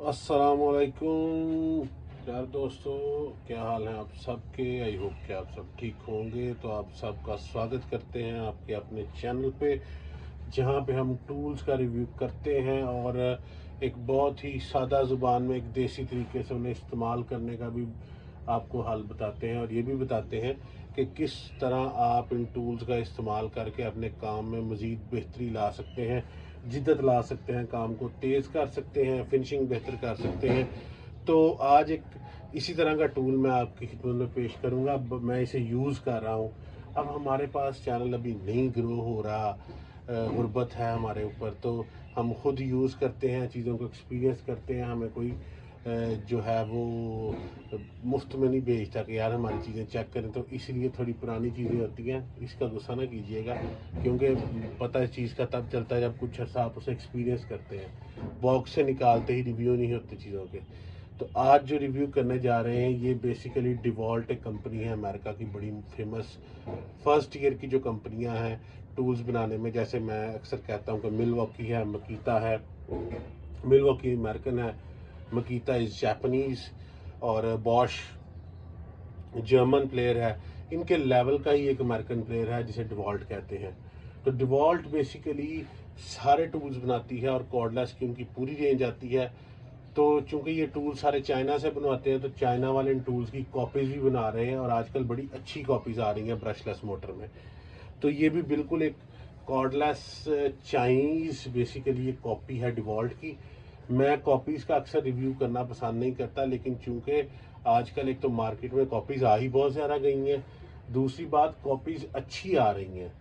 अस्सलामुअलैकुम यार दोस्तों, क्या हाल है आप सबके। आई होप कि आप सब ठीक होंगे। तो आप सबका स्वागत करते हैं आपके अपने चैनल पे, जहाँ पे हम टूल्स का रिव्यू करते हैं और एक बहुत ही सादा ज़ुबान में एक देसी तरीके से उन्हें इस्तेमाल करने का भी आपको हाल बताते हैं, और ये भी बताते हैं कि किस तरह आप इन टूल्स का इस्तेमाल करके अपने काम में मज़ीद बेहतरी ला सकते हैं, जिद्दत ला सकते हैं, काम को तेज़ कर सकते हैं, फिनिशिंग बेहतर कर सकते हैं। तो आज एक इसी तरह का टूल मैं आपकी खिदमत में पेश करूंगा। अब मैं इसे यूज़ कर रहा हूं। अब हमारे पास चैनल अभी नहीं ग्रो हो रहा, गुर्बत है हमारे ऊपर, तो हम खुद यूज़ करते हैं, चीज़ों को एक्सपीरियंस करते हैं। हमें कोई जो है वो मुफ्त में नहीं भेजता कि यार हमारी चीज़ें चेक करें। तो इसलिए थोड़ी पुरानी चीज़ें होती हैं, इसका गुस्सा ना कीजिएगा, क्योंकि पता इस चीज़ का तब चलता है जब कुछ अर्सा आप उसे एक्सपीरियंस करते हैं। बॉक्स से निकालते ही रिव्यू नहीं होते चीज़ों के। तो आज जो रिव्यू करने जा रहे हैं ये बेसिकली डिवॉल्ट एक कंपनी है, अमेरिका की बड़ी फेमस फर्स्ट ईयर की जो कंपनियां हैं टूल्स बनाने में। जैसे मैं अक्सर कहता हूँ कि मिलवॉकी है, मकीता है। मिलवॉकी अमेरिकन है, मकीता इज़ जापानीज़, और बॉश जर्मन प्लेयर है। इनके लेवल का ही एक अमेरिकन प्लेयर है जिसे डिवॉल्ट कहते हैं। तो डिवॉल्ट बेसिकली सारे टूल्स बनाती है और कॉर्डलेस की उनकी पूरी रेंज आती है। तो चूंकि ये टूल सारे चाइना से बनवाते हैं, तो चाइना वाले इन टूल्स की कॉपीज़ भी बना रहे हैं, और आजकल बड़ी अच्छी कॉपीज़ आ रही हैं ब्रशलेस मोटर में। तो ये भी बिल्कुल एक कॉर्डलेस चाइनीज़ बेसिकली एक कॉपी है डिवॉल्ट की। मैं कॉपीज़ का अक्सर रिव्यू करना पसंद नहीं करता, लेकिन चूंकि आजकल एक तो मार्केट में कॉपीज़ आ ही बहुत ज़्यादा गई हैं, दूसरी बात कॉपीज़ अच्छी आ रही हैं,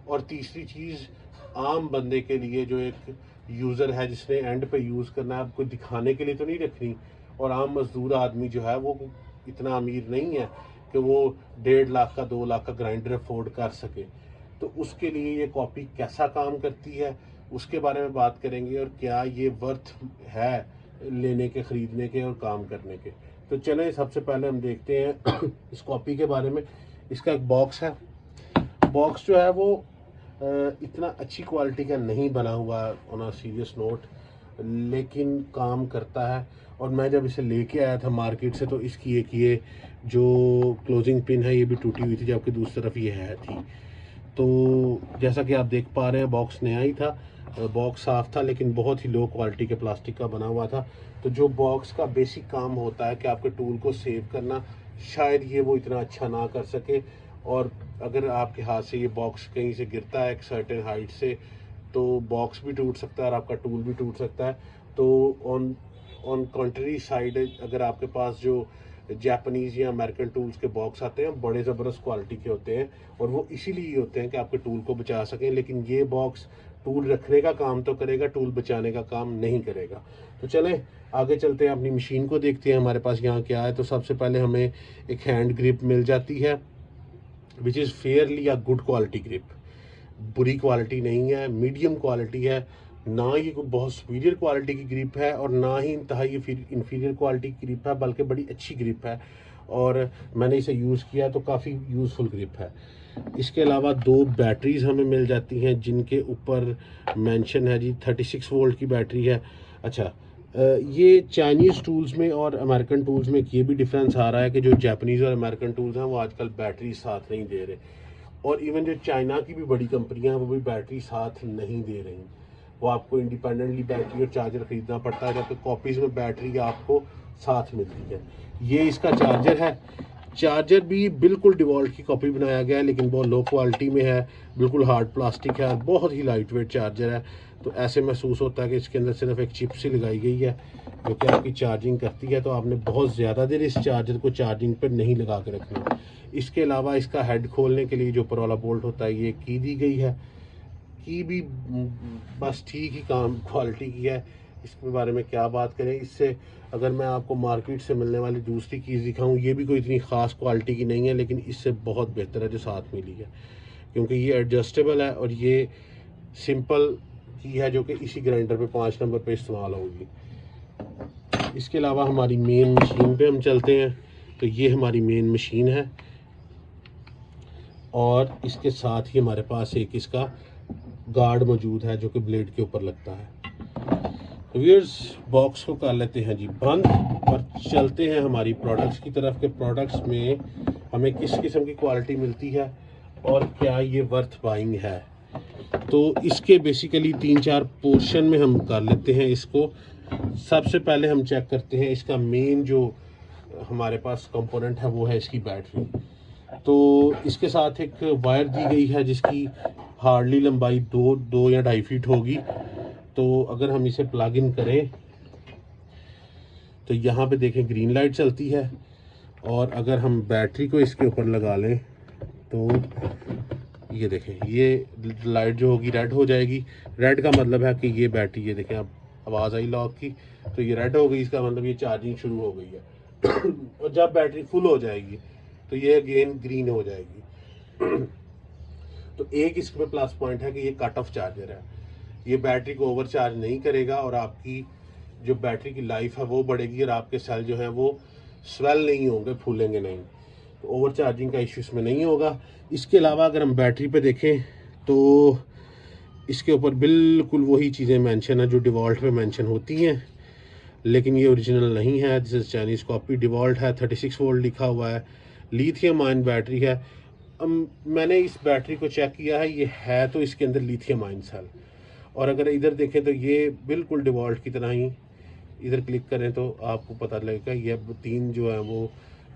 और तीसरी चीज़ आम बंदे के लिए जो एक यूज़र है जिसने एंड पे यूज़ करना है, आपको दिखाने के लिए तो नहीं रखनी। और आम मजदूर आदमी जो है वो इतना अमीर नहीं है कि वो 1.5 लाख का 2 लाख का ग्राइंडर अफोर्ड कर सके। तो उसके लिए ये कॉपी कैसा काम करती है उसके बारे में बात करेंगे, और क्या ये वर्थ है लेने के, ख़रीदने के और काम करने के। तो चलें सबसे पहले हम देखते हैं इस कॉपी के बारे में। इसका एक बॉक्स है। बॉक्स जो है वो इतना अच्छी क्वालिटी का नहीं बना हुआ ऑन अ सीरियस नोट, लेकिन काम करता है। और मैं जब इसे लेके आया था मार्केट से, तो इसकी एक ये जो क्लोजिंग पिन है ये भी टूटी हुई थी, जबकि दूसरी तरफ ये है थी। तो जैसा कि आप देख पा रहे हैं बॉक्स नया ही था, बॉक्स साफ़ था, लेकिन बहुत ही लो क्वालिटी के प्लास्टिक का बना हुआ था। तो जो बॉक्स का बेसिक काम होता है कि आपके टूल को सेव करना, शायद ये वो इतना अच्छा ना कर सके। और अगर आपके हाथ से ये बॉक्स कहीं से गिरता है एक सर्टेन हाइट से, तो बॉक्स भी टूट सकता है और आपका टूल भी टूट सकता है। तो ऑन ऑन कंट्री साइड, अगर आपके पास जो जापानीज़ या अमेरिकन टूल्स के बॉक्स आते हैं बड़े ज़बरदस्त क्वालिटी के होते हैं, और वो इसीलिए होते हैं कि आपके टूल को बचा सकें। लेकिन ये बॉक्स टूल रखने का काम तो करेगा, टूल बचाने का काम नहीं करेगा। तो चलें आगे चलते हैं, अपनी मशीन को देखते हैं हमारे पास यहाँ क्या है। तो सबसे पहले हमें एक हैंड ग्रिप मिल जाती है, which is Fairlie a good quality grip. बुरी क्वालिटी नहीं है, मीडियम क्वालिटी है। ना ये कोई बहुत सुपीरियर क्वालिटी की ग्रिप है और ना ही इंतहाई इन्फीरियर क्वालिटी की ग्रिप है, बल्कि बड़ी अच्छी ग्रिप है। और मैंने इसे यूज़ किया तो काफ़ी यूज़फुल ग्रिप है। इसके अलावा 2 बैटरीज हमें मिल जाती हैं, जिनके ऊपर मेंशन है जी 36 वोल्ट की बैटरी है। अच्छा, ये चाइनीज़ टूल्स में और अमेरिकन टूल्स में ये भी डिफरेंस आ रहा है कि जो जापानीज़ और अमेरिकन टूल्स हैं वो आजकल बैटरी साथ नहीं दे रहे, और इवन जो चाइना की भी बड़ी कंपनियां हैं वो भी बैटरी साथ नहीं दे रही। वो आपको इंडिपेंडेंटली बैटरी और चार्जर खरीदना पड़ता है, जबकि कॉपीज़ में बैटरी आपको साथ मिलती है। ये इसका चार्जर है। चार्जर भी बिल्कुल डिवॉल्ट की कॉपी बनाया गया है, लेकिन बहुत लो क्वालिटी में है, बिल्कुल हार्ड प्लास्टिक है और बहुत ही लाइट वेट चार्जर है। तो ऐसे महसूस होता है कि इसके अंदर सिर्फ एक चिप सी लगाई गई है जो कि आपकी चार्जिंग करती है। तो आपने बहुत ज़्यादा देर इस चार्जर को चार्जिंग पर नहीं लगा के रखना। इसके अलावा इसका हेड खोलने के लिए जो ऊपर वाला बोल्ट होता है ये की दी गई है। की भी बस ठीक ही काम क्वालिटी की है। इसके बारे में क्या बात करें। इससे अगर मैं आपको मार्केट से मिलने वाली दूसरी चीज़ दिखाऊं, ये भी कोई इतनी ख़ास क्वालिटी की नहीं है, लेकिन इससे बहुत बेहतर है जो साथ मिली है, क्योंकि ये एडजस्टेबल है और ये सिंपल की है जो कि इसी ग्राइंडर पे 5 नंबर पे इस्तेमाल होगी। इसके अलावा हमारी मेन मशीन पे हम चलते हैं। तो ये हमारी मेन मशीन है, और इसके साथ ही हमारे पास एक इसका गार्ड मौजूद है जो कि ब्लेड के ऊपर लगता है। तो व्यूअर्स बॉक्स को कर लेते हैं जी बंद और चलते हैं हमारी प्रोडक्ट्स की तरफ के प्रोडक्ट्स में हमें किस किस्म की क्वालिटी मिलती है और क्या ये वर्थ बाइंग है। तो इसके बेसिकली 3-4 पोर्शन में हम कर लेते हैं इसको। सबसे पहले हम चेक करते हैं इसका मेन जो हमारे पास कंपोनेंट है वो है इसकी बैटरी। तो इसके साथ एक वायर दी गई है जिसकी हार्डली लंबाई 2 या 2.5 फीट होगी। तो अगर हम इसे प्लग इन करें तो यहाँ पे देखें ग्रीन लाइट चलती है, और अगर हम बैटरी को इसके ऊपर लगा लें तो ये देखें ये लाइट जो होगी रेड हो जाएगी। रेड का मतलब है कि ये बैटरी, ये देखें अब आवाज़ आई लॉक की, तो ये रेड हो गई, इसका मतलब ये चार्जिंग शुरू हो गई है। और जब बैटरी फुल हो जाएगी तो ये अगेन ग्रीन हो जाएगी। तो एक इसमें प्लस पॉइंट है कि ये कट ऑफ चार्जर है, ये बैटरी को ओवर चार्ज नहीं करेगा और आपकी जो बैटरी की लाइफ है वो बढ़ेगी और आपके सेल जो है वो स्वेल नहीं होंगे, फूलेंगे नहीं। तो ओवर चार्जिंग का इश्यू इसमें नहीं होगा। इसके अलावा अगर हम बैटरी पे देखें तो इसके ऊपर बिल्कुल वही चीज़ें मेंशन है जो डिफ़ॉल्ट पे मेंशन होती हैं, लेकिन ये ओरिजिनल नहीं है। This is Chinese copy. Default है 36 वोल्ट लिखा हुआ है, लिथियम आयन बैटरी है। मैंने इस बैटरी को चेक किया है, ये है तो इसके अंदर लिथियम आयन सेल। और अगर इधर देखें तो ये बिल्कुल डिफ़ॉल्ट की तरह ही, इधर क्लिक करें तो आपको पता लगेगा ये 3 जो है वो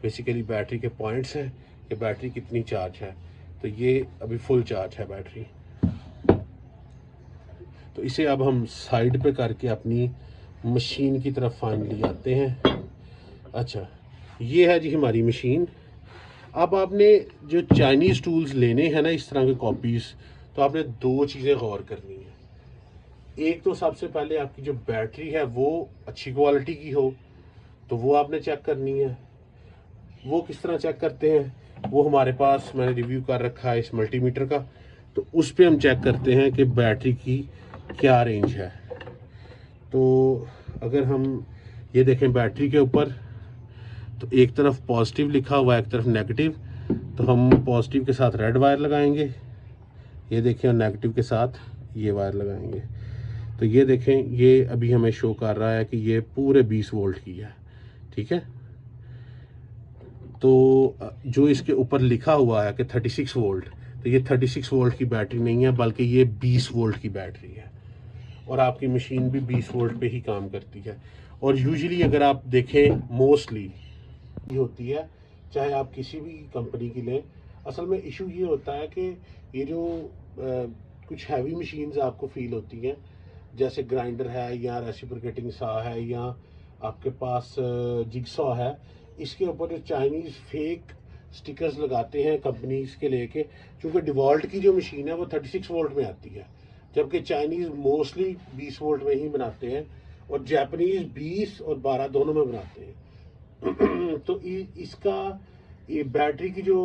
बेसिकली बैटरी के पॉइंट्स हैं कि बैटरी कितनी चार्ज है। तो ये अभी फुल चार्ज है बैटरी। तो इसे अब हम साइड पे करके अपनी मशीन की तरफ फाइनली आते हैं। अच्छा, ये है जी हमारी मशीन। अब आपने जो चाइनीज़ टूल्स लेने हैं ना इस तरह के कॉपीज़, तो आपने 2 चीज़ें गौर करनी है। एक तो सबसे पहले आपकी जो बैटरी है वो अच्छी क्वालिटी की हो, तो वो आपने चेक करनी है। वो किस तरह चेक करते हैं, वो हमारे पास मैंने रिव्यू कर रखा है इस मल्टीमीटर का। तो उस पर हम चेक करते हैं कि बैटरी की क्या रेंज है। तो अगर हम ये देखें बैटरी के ऊपर, तो एक तरफ पॉजिटिव लिखा हुआ है, एक तरफ नेगेटिव। तो हम पॉजिटिव के साथ रेड वायर लगाएंगे, ये देखें, और नेगेटिव के साथ ये वायर लगाएंगे। तो ये देखें ये अभी हमें शो कर रहा है कि ये पूरे 20 वोल्ट की है, ठीक है। तो जो इसके ऊपर लिखा हुआ है कि 36 वोल्ट, तो ये 36 वोल्ट की बैटरी नहीं है बल्कि ये 20 वोल्ट की बैटरी है, और आपकी मशीन भी 20 वोल्ट पे ही काम करती है। और यूजुअली अगर आप देखें मोस्टली ये होती है, चाहे आप किसी भी कंपनी की लें, असल में इशू ये होता है कि ये जो कुछ हैवी मशीन्स आपको फील होती हैं, जैसे ग्राइंडर है या रेसिप्रोकेटिंग सा है या आपके पास जिगसॉ है, इसके ऊपर जो चाइनीज़ फेक स्टिकर्स लगाते हैं कंपनीज के लेके, क्योंकि डिवॉल्ट की जो मशीन है वो 36 वोल्ट में आती है, जबकि चाइनीज़ मोस्टली 20 वोल्ट में ही बनाते हैं, और जापानीज़ 20 और 12 दोनों में बनाते हैं। तो इसका ये बैटरी की जो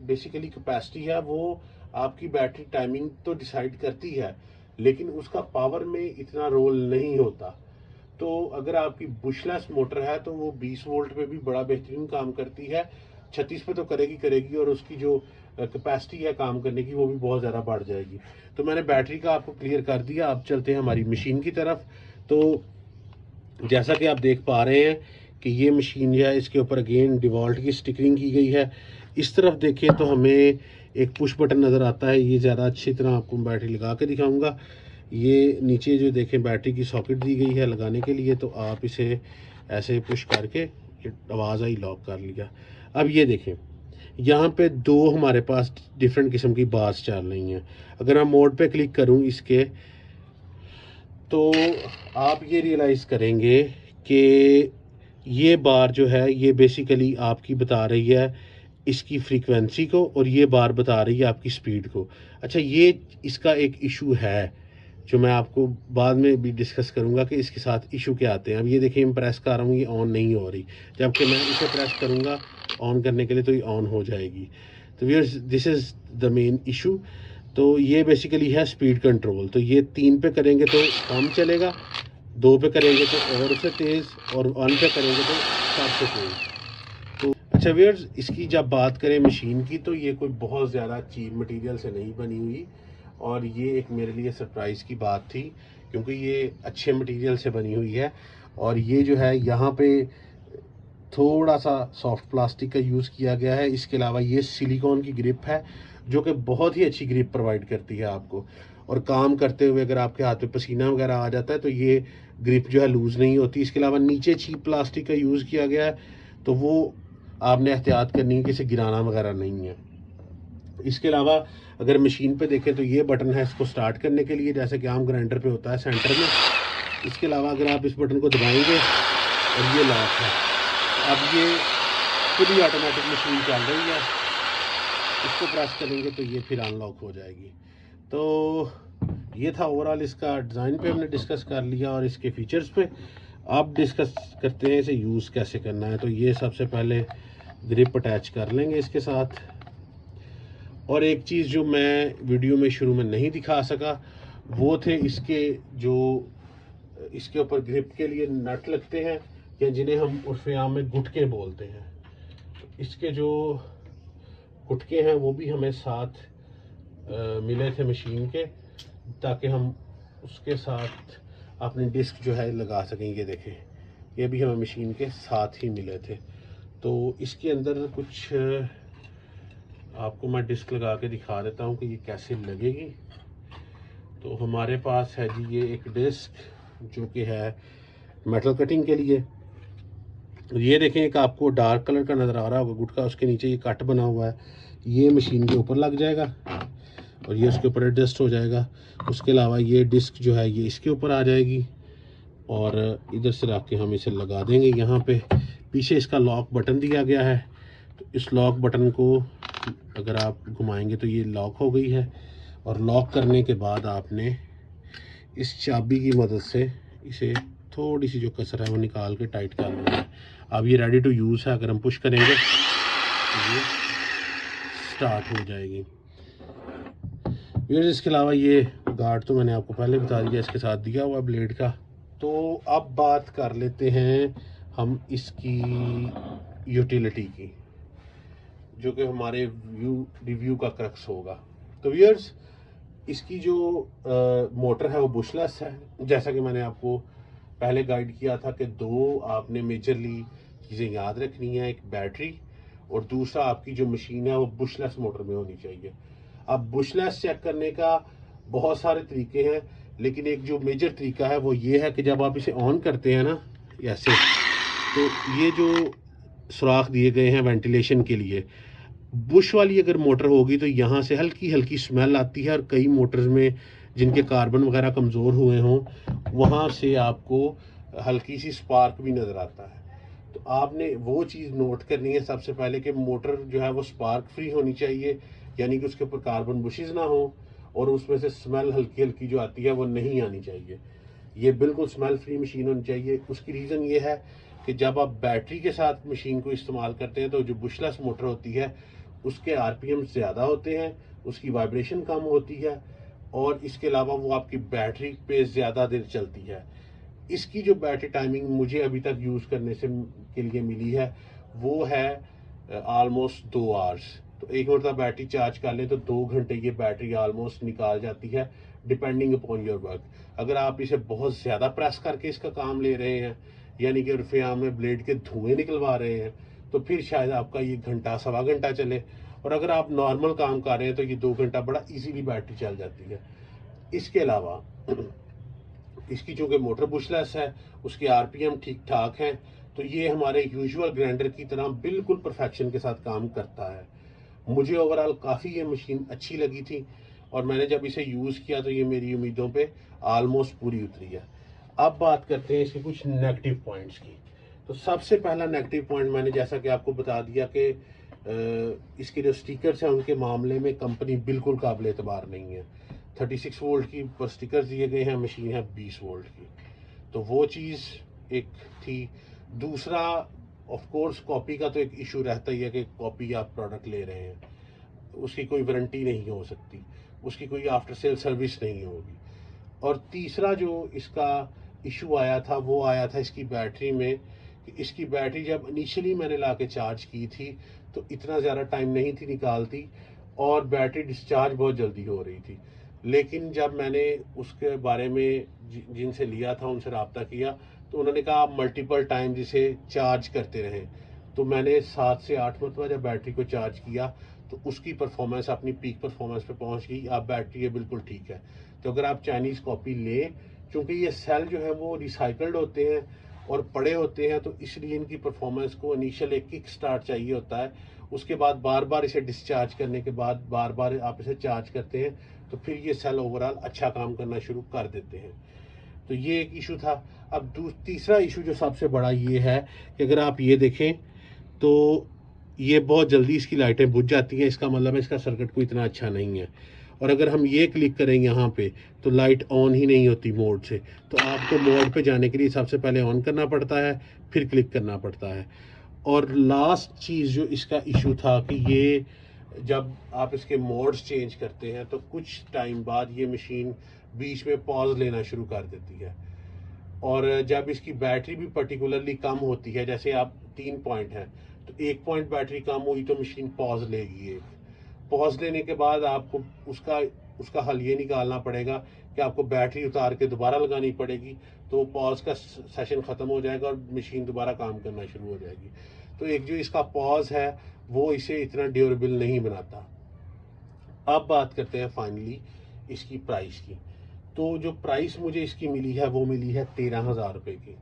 बेसिकली कैपेसिटी है वो आपकी बैटरी टाइमिंग तो डिसाइड करती है, लेकिन उसका पावर में इतना रोल नहीं होता। तो अगर आपकी बुशलेस मोटर है तो वो 20 वोल्ट पे भी बड़ा बेहतरीन काम करती है, 36 पे तो करेगी, और उसकी जो कैपेसिटी है काम करने की वो भी बहुत ज़्यादा बढ़ जाएगी। तो मैंने बैटरी का आपको क्लियर कर दिया। अब चलते हैं हमारी मशीन की तरफ। तो जैसा कि आप देख पा रहे हैं कि ये मशीन जो है इसके ऊपर अगेन डिवॉल्ट की स्टिकरिंग की गई है। इस तरफ देखें तो हमें एक पुश बटन नज़र आता है, ये ज़्यादा अच्छी तरह आपको बैटरी लगा के दिखाऊंगा। ये नीचे जो देखें बैटरी की सॉकेट दी गई है लगाने के लिए, तो आप इसे ऐसे पुश करके आवाज़ आई लॉक कर लिया। अब ये देखें यहाँ पे 2 हमारे पास डिफरेंट किस्म की बार्स चल रही हैं। अगर मैं मोड पे क्लिक करूँ इसके, तो आप ये रियलाइज़ करेंगे कि ये बार जो है ये बेसिकली आपकी बता रही है इसकी फ्रीक्वेंसी को, और ये बार बता रही है आपकी स्पीड को। अच्छा, ये इसका एक इशू है जो मैं आपको बाद में भी डिस्कस करूंगा कि इसके साथ इशू क्या आते हैं। अब ये देखिए मैं प्रेस कर रहा हूँ, ये ऑन नहीं हो रही, जबकि मैं इसे प्रेस करूँगा ऑन करने के लिए तो ये ऑन हो जाएगी। तो viewers, this is the main issue. तो ये बेसिकली है स्पीड कंट्रोल। तो ये 3 पे करेंगे तो कम चलेगा, 2 पे करेंगे तो और से तेज़, और 1 पे करेंगे तो सबसे तेज़। तो अच्छा व्यूअर्स, इसकी जब बात करें मशीन की, तो ये कोई बहुत ज़्यादा चीप मटेरियल से नहीं बनी हुई, और ये एक मेरे लिए सरप्राइज़ की बात थी क्योंकि ये अच्छे मटेरियल से बनी हुई है। और ये जो है यहाँ पे थोड़ा सा सॉफ्ट प्लास्टिक का यूज़ किया गया है। इसके अलावा ये सिलिकॉन की ग्रिप है जो कि बहुत ही अच्छी ग्रिप प्रोवाइड करती है आपको। और काम करते हुए अगर आपके हाथ पे पसीना वगैरह आ जाता है तो ये ग्रिप जो है लूज़ नहीं होती। इसके अलावा नीचे चीप प्लास्टिक का यूज़ किया गया है, तो वो आपने एहतियात करनी है कि इसे गिराना वगैरह नहीं है। इसके अलावा अगर मशीन पे देखें तो ये बटन है इसको स्टार्ट करने के लिए, जैसे कि आम ग्राइंडर पे होता है सेंटर में। इसके अलावा अगर आप इस बटन को दबाएंगे और ये लॉक है, अब ये पूरी ऑटोमेटिक मशीन चल रही है। इसको प्रेस करेंगे तो ये फिर अनलॉक हो जाएगी। तो ये था ओवरऑल इसका डिज़ाइन पे हमने डिस्कस कर लिया और इसके फीचर्स पे। अब डिस्कस करते हैं इसे यूज़ कैसे करना है। तो ये सबसे पहले ग्रिप अटैच कर लेंगे इसके साथ। और एक चीज़ जो मैं वीडियो में शुरू में नहीं दिखा सका वो थे इसके जो इसके ऊपर ग्रिप के लिए नट लगते हैं, या जिन्हें हम उर्फ़े आम में गुटके बोलते हैं। इसके जो गुटके हैं वो भी हमें साथ मिले थे मशीन के, ताकि हम उसके साथ अपनी डिस्क जो है लगा सकें। ये देखें, ये भी हमें मशीन के साथ ही मिले थे। तो इसके अंदर कुछ आपको मैं डिस्क लगा के दिखा देता हूँ कि ये कैसे लगेगी। तो हमारे पास है जी ये एक डिस्क जो कि है मेटल कटिंग के लिए। ये देखें, एक आपको डार्क कलर का नज़र आ रहा होगा गुटका, उसके नीचे ये कट बना हुआ है। ये मशीन के ऊपर लग जाएगा और ये उसके ऊपर एडजस्ट हो जाएगा। उसके अलावा ये डिस्क जो है ये इसके ऊपर आ जाएगी और इधर से रख के हम इसे लगा देंगे यहाँ पे। पीछे इसका लॉक बटन दिया गया है, तो इस लॉक बटन को अगर आप घुमाएंगे तो ये लॉक हो गई है। और लॉक करने के बाद आपने इस चाबी की मदद से इसे थोड़ी सी जो कसर है वो निकाल के टाइट कर लेना है। अब ये रेडी टू यूज़ है। अगर हम पुश करेंगे तो ये स्टार्ट हो जाएगी। फिर इसके अलावा ये गार्ड तो मैंने आपको पहले बता दिया, इसके साथ दिया हुआ ब्लेड का। तो अब बात कर लेते हैं हम इसकी यूटिलिटी की, जो कि हमारे रिव्यू का क्रक्स होगा। तो व्यूअर्स, इसकी जो मोटर है वो बुशलेस है। जैसा कि मैंने आपको पहले गाइड किया था कि दो आपने मेजरली चीज़ें याद रखनी है, एक बैटरी और दूसरा आपकी जो मशीन है वो बुशलेस मोटर में होनी चाहिए। अब बुशलेस चेक करने का बहुत सारे तरीके हैं, लेकिन एक जो मेजर तरीका है वो ये है कि जब आप इसे ऑन करते हैं ना ऐसे, तो ये जो सुराख दिए गए हैं वेंटिलेशन के लिए, बुश वाली अगर मोटर होगी तो यहाँ से हल्की हल्की स्मेल आती है। और कई मोटर्स में जिनके कार्बन वगैरह कमज़ोर हुए हों वहाँ से आपको हल्की सी स्पार्क भी नज़र आता है। तो आपने वो चीज़ नोट करनी है सबसे पहले कि मोटर जो है वो स्पार्क फ्री होनी चाहिए, यानी कि उसके ऊपर कार्बन बुशेस ना हो और उसमें से स्मेल हल्की हल्की जो आती है वो नहीं आनी चाहिए। ये बिल्कुल स्मेल फ्री मशीन होनी चाहिए। उसकी रीज़न ये है कि जब आप बैटरी के साथ मशीन को इस्तेमाल करते हैं तो जो बुशलेस मोटर होती है उसके आरपीएम ज़्यादा होते हैं, उसकी वाइब्रेशन कम होती है और इसके अलावा वो आपकी बैटरी पे ज़्यादा देर चलती है। इसकी जो बैटरी टाइमिंग मुझे अभी तक यूज़ करने से के लिए मिली है वो है ऑलमोस्ट 2 आवर्स। तो एक मतलब बैटरी चार्ज कर लें तो 2 घंटे ये बैटरी ऑलमोस्ट निकाल जाती है, डिपेंडिंग अपॉन योर वर्क। अगर आप इसे बहुत ज़्यादा प्रेस करके इसका काम ले रहे हैं, यानी कि रुफियाम में ब्लेड के धुएँ निकलवा रहे हैं, तो फिर शायद आपका ये घंटा सवा घंटा चले। और अगर आप नॉर्मल काम कर रहे हैं तो ये 2 घंटा बड़ा इजीली बैटरी चल जाती है। इसके अलावा इसकी चूँकि मोटर बुशलेस है, उसके आरपीएम ठीक ठाक हैं, तो ये हमारे यूजुअल ग्राइंडर की तरह बिल्कुल परफेक्शन के साथ काम करता है। मुझे ओवरऑल काफ़ी ये मशीन अच्छी लगी थी और मैंने जब इसे यूज़ किया तो ये मेरी उम्मीदों पे ऑलमोस्ट पूरी उतरी है। अब बात करते हैं इसके कुछ नेगेटिव पॉइंट्स की। तो सबसे पहला नेगेटिव पॉइंट मैंने जैसा कि आपको बता दिया कि इसके जो स्टिकर्स हैं उनके मामले में कंपनी बिल्कुल काबिल एतबार नहीं है। 36 वोल्ट की पर स्टिकर्स दिए गए हैं, मशीन है 20 वोल्ट की, तो वो चीज़ एक थी। दूसरा, ऑफ कोर्स कॉपी का तो एक इशू रहता ही है कि कॉपी आप प्रोडक्ट ले रहे हैं, उसकी कोई वारंटी नहीं हो सकती, उसकी कोई आफ्टर सेल सर्विस नहीं होगी। और तीसरा जो इसका इशू आया था वो आया था इसकी बैटरी में, कि इसकी बैटरी जब इनिशियली मैंने ला के चार्ज की थी तो इतना ज़्यादा टाइम नहीं थी निकालती और बैटरी डिस्चार्ज बहुत जल्दी हो रही थी। लेकिन जब मैंने उसके बारे में जिनसे लिया था उनसे रब्ता किया तो उन्होंने कहा आप मल्टीपल टाइम इसे चार्ज करते रहें। तो मैंने 7 से 8 मरतबा जब बैटरी को चार्ज किया तो उसकी परफॉर्मेंस अपनी पीक परफॉर्मेंस पे पहुंच गई। अब बैटरी ये बिल्कुल ठीक है। तो अगर आप चाइनीज़ कॉपी लें, क्योंकि ये सेल जो है वो रिसाइकल्ड होते हैं और पड़े होते हैं, तो इसलिए इनकी परफॉर्मेंस को इनिशियल एक किक स्टार्ट चाहिए होता है। उसके बाद बार बार इसे डिस्चार्ज करने के बाद बार बार आप इसे चार्ज करते हैं तो फिर ये सेल ओवरऑल अच्छा काम करना शुरू कर देते हैं। तो ये एक इशू था। अब तीसरा इशू जो सबसे बड़ा ये है कि अगर आप ये देखें तो ये बहुत जल्दी इसकी लाइटें बुझ जाती हैं। इसका मतलब है इसका सर्किट कोई इतना अच्छा नहीं है। और अगर हम ये क्लिक करें यहाँ पे तो लाइट ऑन ही नहीं होती मोड से। तो आपको मोड पे जाने के लिए सबसे पहले ऑन करना पड़ता है, फिर क्लिक करना पड़ता है। और लास्ट चीज़ जो इसका इशू था कि ये जब आप इसके मोड्स चेंज करते हैं तो कुछ टाइम बाद ये मशीन बीच में पॉज लेना शुरू कर देती है। और जब इसकी बैटरी भी पर्टिकुलरली कम होती है, जैसे आप 3 पॉइंट हैं तो 1 पॉइंट बैटरी कम हुई तो मशीन पॉज लेगी। एक पॉज लेने के बाद आपको उसका उसका हल ये निकालना पड़ेगा कि आपको बैटरी उतार के दोबारा लगानी पड़ेगी। तो पॉज का सेशन ख़त्म हो जाएगा और मशीन दोबारा काम करना शुरू हो जाएगी। तो एक जो इसका पॉज है वो इसे इतना ड्यूरेबल नहीं बनाता। अब बात करते हैं फाइनली इसकी प्राइस की। तो जो प्राइस मुझे इसकी मिली है वो मिली है 13,000 रुपये की।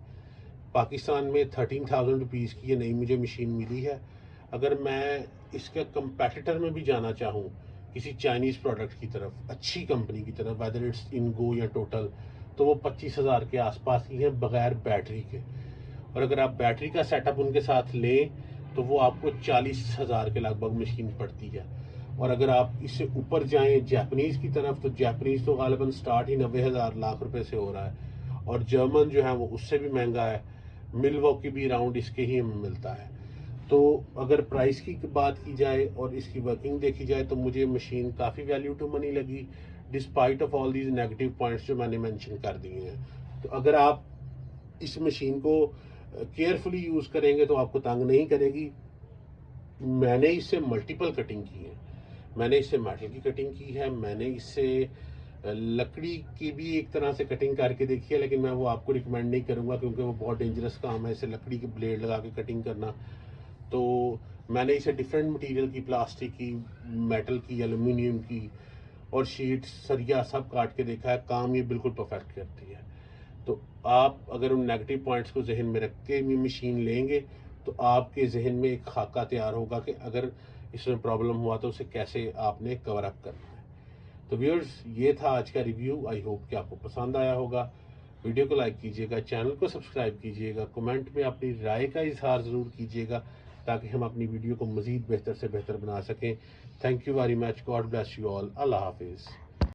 पाकिस्तान में 13,000 रुपीज़ की ये नई मुझे मशीन मिली है। अगर मैं इसके कंपेटिटर में भी जाना चाहूँ किसी चाइनीज़ प्रोडक्ट की तरफ, अच्छी कंपनी की तरफ, वेदर इट्स इनगो या टोटल, तो वो 25,000 के आसपास की है बगैर बैटरी के। और अगर आप बैटरी का सेटअप उनके साथ लें तो वो आपको 40,000 के लगभग मशीन पड़ती है। और अगर आप इससे ऊपर जाएं जापानीज़ की तरफ तो जापानीज़ तो गालिबन स्टार्ट ही 90,000 लाख रुपए से हो रहा है। और जर्मन जो है वो उससे भी महंगा है। मिलवॉकी भी अराउंड इसके ही मिलता है। तो अगर प्राइस की बात की जाए और इसकी वर्किंग देखी जाए तो मुझे मशीन काफ़ी वैल्यू टू मनी लगी, despite of all these negative points जो मैंने मेंशन कर दिए हैं। तो अगर आप इस मशीन को केयरफुली यूज़ करेंगे तो आपको तंग नहीं करेगी। मैंने इससे मल्टीपल कटिंग की है। मैंने इससे मेटल की कटिंग की है, मैंने इससे लकड़ी की भी एक तरह से कटिंग करके देखी है, लेकिन मैं वो आपको रिकमेंड नहीं करूँगा क्योंकि वो बहुत डेंजरस काम है, इसे लकड़ी के ब्लेड लगा के कटिंग करना। तो मैंने इसे डिफरेंट मटेरियल की, प्लास्टिक की, मेटल की, एल्युमिनियम की और शीट, सरिया सब काट के देखा है। काम ये बिल्कुल परफेक्ट करती है। तो आप अगर उन नेगेटिव पॉइंट्स को जहन में रख के मशीन लेंगे तो आपके जहन में एक खाका तैयार होगा कि अगर इसमें प्रॉब्लम हुआ तो उसे कैसे आपने कवर अप करना है। तो व्यूअर्स, ये था आज का रिव्यू। आई होप कि आपको पसंद आया होगा। वीडियो को लाइक कीजिएगा, चैनल को सब्सक्राइब कीजिएगा, कमेंट में अपनी राय का इजहार ज़रूर कीजिएगा ताकि हम अपनी वीडियो को मज़ीद बेहतर से बेहतर बना सकें। Thank you very much. God bless you all. अल्लाह हाफिज़।